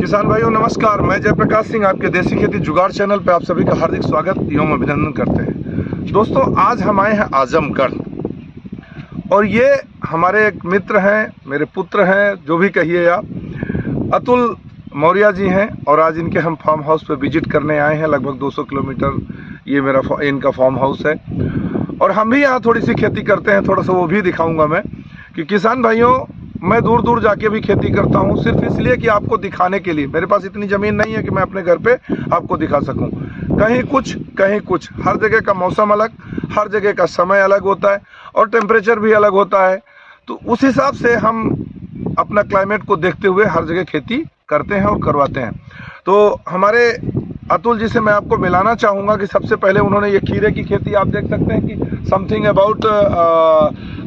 किसान भाइयों नमस्कार, मैं जयप्रकाश सिंह आपके देसी खेती जुगाड़ चैनल पे आप सभी का हार्दिक स्वागत एवं अभिनंदन करते हैं। दोस्तों, आज हम आए हैं आजमगढ़ और ये हमारे एक मित्र हैं, मेरे पुत्र हैं, जो भी कहिए आप, अतुल मौर्य जी हैं। और आज इनके हम फार्म हाउस पे विजिट करने आए हैं। लगभग 200 किलोमीटर ये इनका फार्म हाउस है और हम भी यहाँ थोड़ी सी खेती करते हैं। थोड़ा सा वो भी दिखाऊंगा मैं कि किसान भाइयों, मैं दूर दूर जाके भी खेती करता हूँ सिर्फ इसलिए कि आपको दिखाने के लिए। मेरे पास इतनी ज़मीन नहीं है कि मैं अपने घर पे आपको दिखा सकूँ। कहीं कुछ, हर जगह का मौसम अलग, हर जगह का समय अलग होता है और टेम्परेचर भी अलग होता है। तो उस हिसाब से हम अपना क्लाइमेट को देखते हुए हर जगह खेती करते हैं और करवाते हैं। तो हमारे अतुल जी से मैं आपको मिलाना चाहूँगा कि सबसे पहले उन्होंने ये खीरे की खेती, आप देख सकते हैं कि समथिंग अबाउट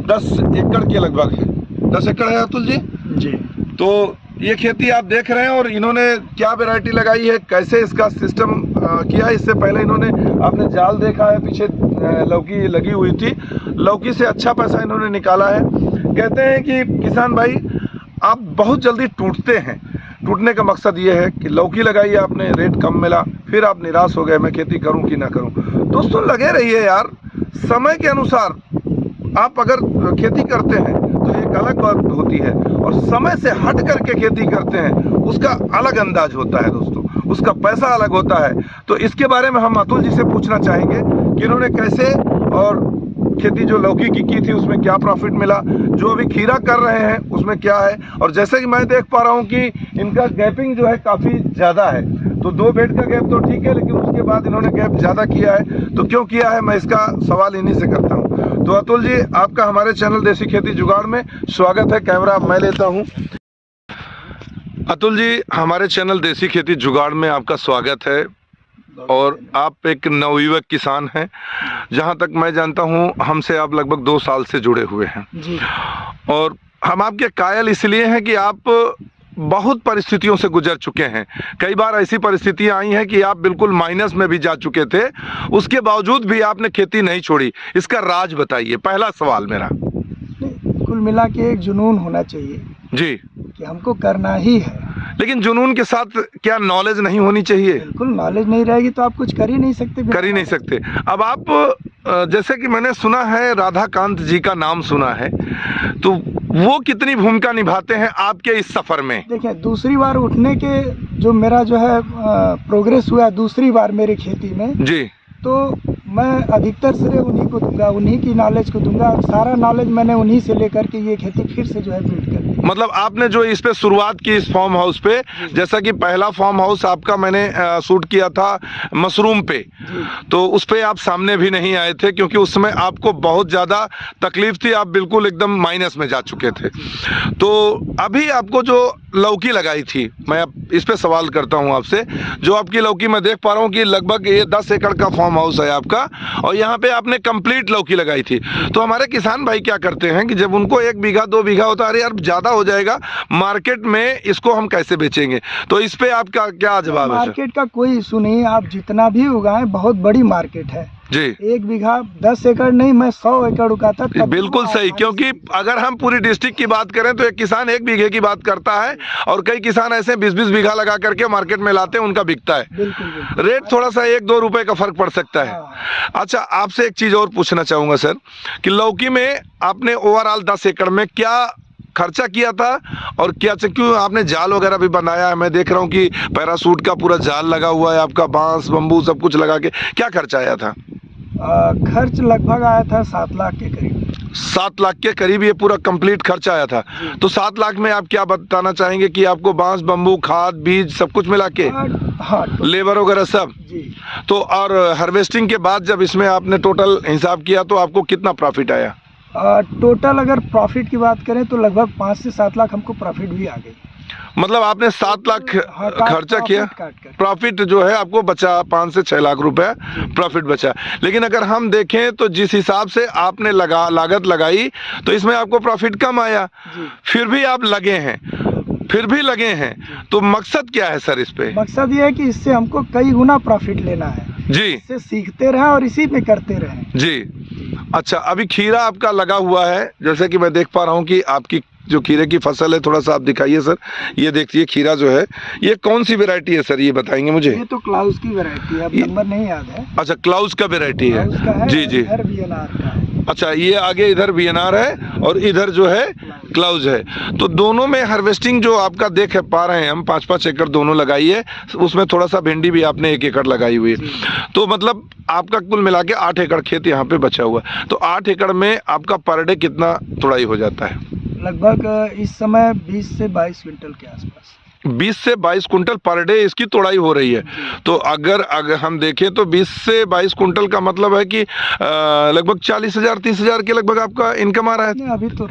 10 एकड़ के लगभग है। 10 एकड़ है अतुल जी? जी। तो ये खेती आप देख रहे हैं और इन्होंने क्या वैरायटी लगाई है, कैसे इसका सिस्टम किया है। इससे पहले इन्होंने, आपने जाल देखा है, पीछे लौकी लगी हुई थी, लौकी से अच्छा पैसा इन्होंने निकाला है। कहते हैं कि किसान भाई आप बहुत जल्दी टूटते हैं। टूटने का मकसद ये है कि लौकी लगाई आपने, रेट कम मिला, फिर आप निराश हो गए, मैं खेती करूं कि ना करूं। दोस्तों लगे रहिए यार, समय के अनुसार आप अगर खेती करते हैं तो एक अलग बात होती है और समय से हट करके खेती करते हैं उसका अलग अंदाज होता है दोस्तों, उसका पैसा अलग होता है। तो इसके बारे में हम अतुल जी से पूछना चाहेंगे कि इन्होंने कैसे और खेती जो लौकी की थी उसमें क्या प्रॉफिट मिला, जो अभी खीरा कर रहे हैं उसमें क्या है। और जैसे कि मैं देख पा रहा हूँ कि इनका गैपिंग जो है काफ़ी ज़्यादा है। तो 2 बेड का गैप तो ठीक है, लेकिन उसके बाद इन्होंने गैप ज़्यादा किया है। तो क्यों किया है, मैं इसका सवाल इन्हीं से करता हूँ। तो अतुल जी, आपका हमारे चैनल देसी खेती जुगाड़ में स्वागत है। कैमरा मैं लेता हूँ। अतुल जी, हमारे चैनल देसी खेती जुगाड़ में आपका स्वागत है और आप एक नवयुवक किसान हैं। जहां तक मैं जानता हूं, हमसे आप लगभग 2 साल से जुड़े हुए हैं जी। और हम आपके कायल इसलिए हैं कि आप बहुत परिस्थितियों से गुजर चुके हैं। कई बार ऐसी परिस्थितियां आई हैं कि आप बिल्कुल माइनस में भी जा चुके थे, उसके बावजूद भी आपने खेती नहीं छोड़ी। इसका राज बताइए, पहला सवाल मेरा। कुल मिला के एक जुनून होना चाहिए जी, कि हमको करना ही है। लेकिन जुनून के साथ क्या नॉलेज नहीं होनी चाहिए? बिल्कुल, नॉलेज नहीं रहेगी तो आप कुछ कर ही नहीं सकते। कर ही नहीं सकते। अब आप, जैसे कि मैंने सुना है, राधाकांत जी का नाम सुना है, तो वो कितनी भूमिका निभाते हैं आपके इस सफर में? देखिए, दूसरी बार उठने के जो मेरा जो है प्रोग्रेस हुआ दूसरी बार मेरी खेती में जी, तो मैं अधिकतर श्रेय उन्हीं को दूंगा, उन्हीं की नॉलेज को दूंगा। सारा नॉलेज मैंने उन्हीं से लेकर के ये खेती फिर से जो है बिल्ड कर दी। मतलब आपने जो इस पे शुरुआत की, इस फार्म हाउस पे, जैसा कि पहला फार्म हाउस आपका मैंने शूट किया था मशरूम पे, तो उस पे आप सामने भी नहीं आए थे क्योंकि उसमें आपको बहुत ज़्यादा तकलीफ थी, आप बिल्कुल एकदम माइनस में जा चुके थे। तो अभी आपको जो लौकी लगाई थी, मैं अब इस पे सवाल करता हूँ आपसे। जो आपकी लौकी मैं देख पा रहा हूँ कि लगभग ये 10 एकड़ का फार्म हाउस है आपका और यहाँ पे आपने कंप्लीट लौकी लगाई थी। तो हमारे किसान भाई क्या करते हैं कि जब उनको 1 बीघा 2 बीघा होता है, अरे यार ज़्यादा हो जाएगा, मार्केट में इसको हम कैसे बेचेंगे, तो इस पे आपका क्या जवाब है? मार्केट का कोई इशू नहीं, आप जितना भी उगाएं, बहुत बड़ी मार्केट है जी। 1 बीघा 10 एकड़ नहीं, मैं 100 एकड़ उगाता था। बिल्कुल सही, क्योंकि अगर हम पूरी डिस्ट्रिक्ट की बात करें तो एक किसान 1 बीघे की बात करता है और कई किसान ऐसे 20-20 बीघा लगा करके मार्केट में लाते हैं, उनका बिकता है। बिल्कुल। रेट थोड़ा सा 1-2 रुपए का फर्क पड़ सकता है। अच्छा, आपसे एक चीज और पूछना चाहूंगा सर कि लौकी में आपने ओवरऑल 10 एकड़ में क्या खर्चा किया था और क्या, क्यों आपने जाल वगैरह भी बनाया है? मैं देख रहा हूँ कि पैरासूट का पूरा जाल लगा हुआ है आपका, बांस बम्बू सब कुछ लगा के। क्या खर्चा आया था? खर्च लगभग आया था 7 लाख के करीब। 7 लाख के करीब ये पूरा कंप्लीट खर्चा आया था। तो 7 लाख में आप क्या बताना चाहेंगे कि आपको बांस बम्बू खाद बीज सब कुछ मिला के, हाँ, लेबर वगैरह सब जी। तो और हार्वेस्टिंग के बाद जब इसमें आपने टोटल हिसाब किया तो आपको कितना प्रॉफिट आया? टोटल अगर प्रॉफिट की बात करें तो लगभग 5 से 7 लाख हमको प्रॉफिट भी आ गई। मतलब आपने 7 लाख खर्चा किया, प्रॉफिट जो है आपको बचा 5 से 6 लाख रुपए प्रॉफिट बचा। लेकिन अगर हम देखें तो जिस हिसाब से आपने लागत लगाई तो इसमें आपको प्रॉफिट कम आया, फिर भी आप लगे हैं। तो मकसद क्या है सर इस पे? मकसद ये है कि इससे हमको कई गुना प्रॉफिट लेना है जी, इससे सीखते रहें और इसी पे करते रहें जी। अच्छा, अभी खीरा आपका लगा हुआ है, जैसे कि मैं देख पा रहा हूँ कि आपकी जो खीरे की फसल है थोड़ा सा आप दिखाइए सर। ये देखिए खीरा जो है, ये कौन सी वेराइटी है सर, ये बताएंगे मुझे। ये तो क्लाउस की वैरायटी है, अब नंबर नहीं याद है। अच्छा, क्लाउस का वेराइटी है, क्लाउस का है, जी जी। इधर VNR का है। अच्छा, ये आगे इधर VNR है और इधर जो है क्लाउज है। तो दोनों में हार्वेस्टिंग जो आपका देख पा रहे हैं हम, 5-5 एकड़ दोनों लगाई है, उसमें थोड़ा सा भिंडी भी आपने 1 एकड़ लगाई हुई है। तो मतलब आपका कुल मिला के 8 एकड़ खेत यहाँ पे बचा हुआ है। तो 8 एकड़ में आपका पर डे कितना तुड़ाई हो जाता है? लगभग इस समय 20 से 22 क्विंटल के आसपास। 20 से 22 कुंटल पर डे इसकी तोड़ाई हो रही है। तो अगर हम देखें तो 20 से 22 कुंटल का मतलब है कि लगभग 40,000 30,000 के लगभग आपका इनकम आ रहा है। नहीं, अभी तो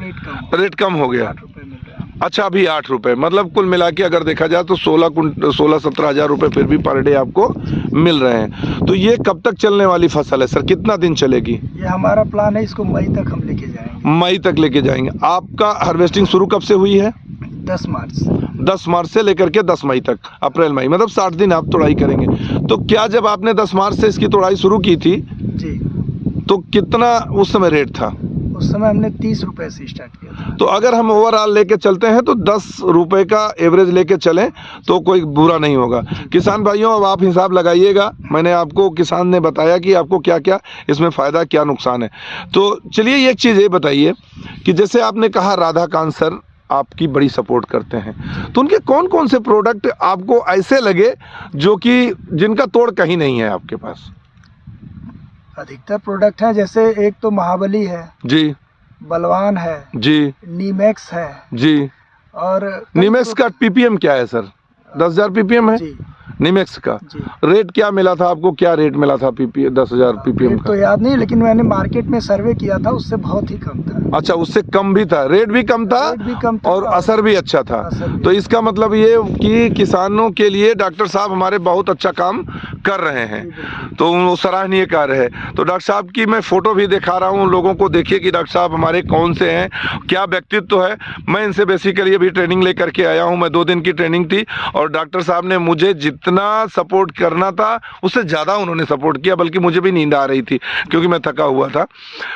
रेट कम हो गया। 8 रुपये मिल रहा है। अच्छा, अभी 8 रुपये, मतलब कुल मिला के अगर देखा जाए तो 16-17 हज़ार रुपये फिर भी पर डे आपको मिल रहे हैं। तो ये कब तक चलने वाली फसल है सर, कितना दिन चलेगी? ये हमारा प्लान है, इसको मई तक हम लेके जाएंगे। मई तक लेके जाएंगे। आपका हार्वेस्टिंग शुरू कब से हुई है? 10 मार्च। 10 मार्च से लेकर के 10 मई तक, अप्रैल मई, मतलब 60 दिन आप तोड़ाई करेंगे। तो क्या जब आपने 10 मार्च से इसकी तोड़ाई शुरू की थी जी, तो कितना उस समय रेट था? उस समय हमने 30 रुपए से स्टार्ट किया था। तो अगर हम ओवरऑल लेके चलते हैं तो 10 रुपए का एवरेज लेके चलें तो कोई बुरा नहीं होगा। किसान भाइयों, अब आप हिसाब लगाइएगा। मैंने आपको, किसान ने बताया कि आपको क्या क्या इसमें फ़ायदा क्या नुकसान है। तो चलिए एक चीज़ ये बताइए कि जैसे आपने कहा राधाकांत सर आपकी बड़ी सपोर्ट करते हैं, तो उनके कौन कौन से प्रोडक्ट आपको ऐसे लगे जो कि जिनका तोड़ कहीं नहीं है आपके पास? अधिकतर प्रोडक्ट हैं, जैसे एक तो महाबली है जी, बलवान है जी, नीमैक्स है जी। और नीमैक्स का PPM क्या है सर? 10,000 PPM है जी नीमैक्स का। जी। रेट क्या मिला था आपको, क्या रेट मिला था 10,000 PPM रेट का? तो याद नहीं, लेकिन मैंने मार्केट में सर्वे किया था, उससे बहुत ही कम था। अच्छा, उससे कम भी था, रेट भी कम था, रेट भी कम था और असर भी अच्छा था। तो इसका मतलब ये कि किसानों के लिए डॉक्टर साहब हमारे बहुत अच्छा काम कर रहे हैं, तो वो सराहनीय कार्य है। तो डॉक्टर साहब की मैं फ़ोटो भी दिखा रहा हूँ लोगों को, देखिए कि डॉक्टर साहब हमारे कौन से हैं, क्या व्यक्तित्व है। मैं इनसे बेसिकली अभी ट्रेनिंग लेकर के आया हूँ, मैं 2 दिन की ट्रेनिंग थी, और डॉक्टर साहब ने मुझे जितना सपोर्ट करना था उससे ज़्यादा उन्होंने सपोर्ट किया, बल्कि मुझे भी नींद आ रही थी क्योंकि मैं थका हुआ था।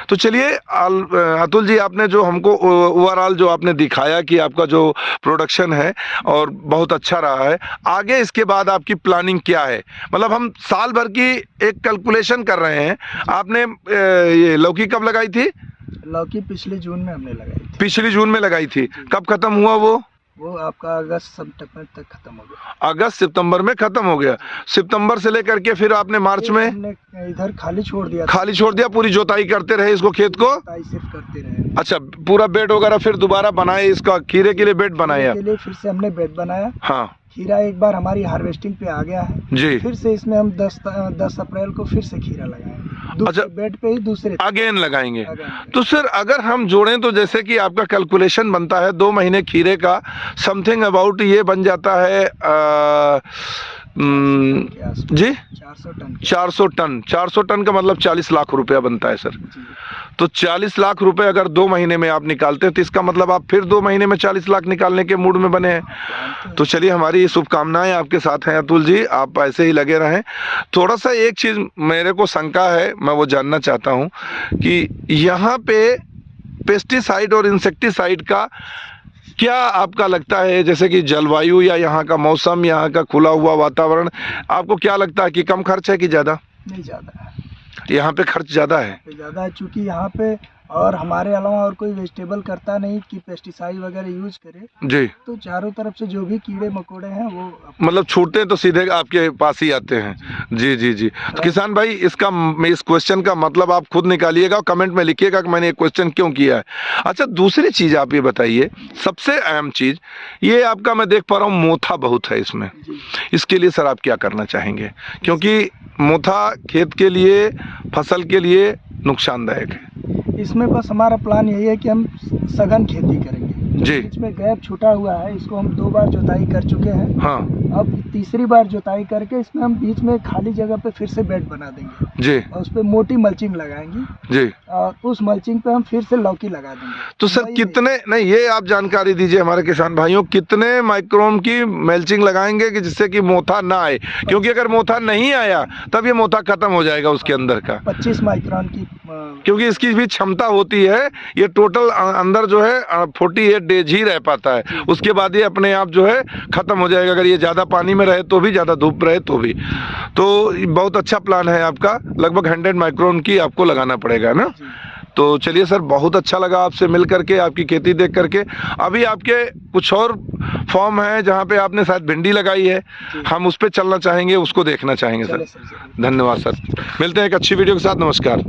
तो चलिए अतुल जी, आपने जो हमको ओवरऑल जो आपने दिखाया कि आपका जो प्रोडक्शन है और बहुत अच्छा रहा है, आगे इसके बाद आपकी प्लानिंग क्या है? मतलब हम साल भर की एक कैलकुलेशन कर रहे हैं। आपने ये लौकी कब लगाई थी? लौकी पिछले जून में हमने लगाई थी। पिछली जून में लगाई थी। कब खत्म हुआ वो आपका अगस्त सितंबर तक खत्म हो गया। अगस्त सितंबर में खत्म हो गया। सितंबर से लेकर के फिर आपने मार्च में हमने इधर खाली छोड़ दिया। पूरी जोताई करते रहे इसको, खेत को जोताई सिर्फ करते रहे। अच्छा, पूरा बेड वगैरह फिर दोबारा बनाए, इसका खीरे के लिए बेड बनाया? के लिए फिर से हमने बेड बनाया। हाँ, खीरा एक बार हमारी हार्वेस्टिंग पे आ गया है जी। फिर से इसमें हम 10 अप्रैल को फिर से खीरा लगाएंगे। अच्छा, बेड पे ही दूसरे अगेन लगाएंगे। तो सर अगर हम जोड़ें तो जैसे कि आपका कैलकुलेशन बनता है 2 महीने खीरे का, समथिंग अबाउट ये बन जाता है जी 400 टन का मतलब 40 लाख रुपया बनता है सर। तो 40 लाख रुपए अगर 2 महीने में आप निकालते हैं तो इसका मतलब आप फिर 2 महीने में 40 लाख निकालने के मूड में बने हैं। तो चलिए, हमारी शुभकामनाएं आपके साथ हैं अतुल जी, आप ऐसे ही लगे रहें। थोड़ा सा एक चीज़ मेरे को शंका है, मैं वो जानना चाहता हूँ कि यहाँ पे पेस्टिसाइड और इंसेक्टिसाइड का क्या आपका लगता है, जैसे कि जलवायु या यहाँ का मौसम, यहाँ का खुला हुआ वातावरण, आपको क्या लगता है कि कम खर्च है कि ज़्यादा? नहीं, ज़्यादा है। यहाँ पे खर्च ज़्यादा है? ज़्यादा है, चूँकि यहाँ पे और हमारे अलावा और कोई वेजिटेबल करता नहीं कि पेस्टिसाइड वगैरह यूज करे जी। तो चारों तरफ से जो भी कीड़े मकोड़े हैं वो मतलब छूटते हैं तो सीधे आपके पास ही आते हैं। जी जी जी। तो किसान भाई, इस क्वेश्चन का मतलब आप खुद निकालिएगा और कमेंट में लिखिएगा कि मैंने ये क्वेश्चन क्यों किया है। अच्छा, दूसरी चीज़ आप ये बताइए, सबसे अहम चीज़ ये आपका मैं देख पा रहा हूँ मोथा बहुत है इसमें, इसके लिए सर आप क्या करना चाहेंगे? क्योंकि मोथा खेत के लिए, फसल के लिए नुकसानदायक है। इसमें बस हमारा प्लान यही है कि हम सघन खेती करेंगे। जी। इसमें गैप छूटा हुआ है, इसको हम 2 बार जोताई कर चुके हैं। हाँ। अब तीसरी बार जोताई करके इसमें हम बीच में खाली जगह पे फिर से बेड बना देंगे जी, और उस पे मोटी मल्चिंग लगाएंगे जी, और उस मल्चिंग पे हम फिर से लौकी लगा देंगे। तो सर कितने, नहीं ये आप जानकारी दीजिए हमारे किसान भाइयों, कितने माइक्रोन की मल्चिंग लगाएंगे कि जिससे कि मोथा ना आए? क्योंकि अगर मोथा नहीं आया तब ये मोथा खत्म हो जाएगा उसके अंदर का। 25 माइक्रोन की, क्योंकि इसकी भी क्षमता होती है, ये टोटल अंदर जो है 48 डेज ही रह पाता है, उसके बाद ये अपने आप जो है ख़त्म हो जाएगा। अगर ये ज़्यादा पानी में रहे तो भी, ज़्यादा धूप रहे तो भी। तो बहुत अच्छा प्लान है आपका, लगभग 100 माइक्रोन की आपको लगाना पड़ेगा ना। तो चलिए सर, बहुत अच्छा लगा आपसे मिल करके, आपकी खेती देख करके। अभी आपके कुछ और फॉर्म है जहाँ पे आपने शायद भिंडी लगाई है, हम उस पर चलना चाहेंगे, उसको देखना चाहेंगे सर। धन्यवाद सर, मिलते हैं एक अच्छी वीडियो के साथ। नमस्कार।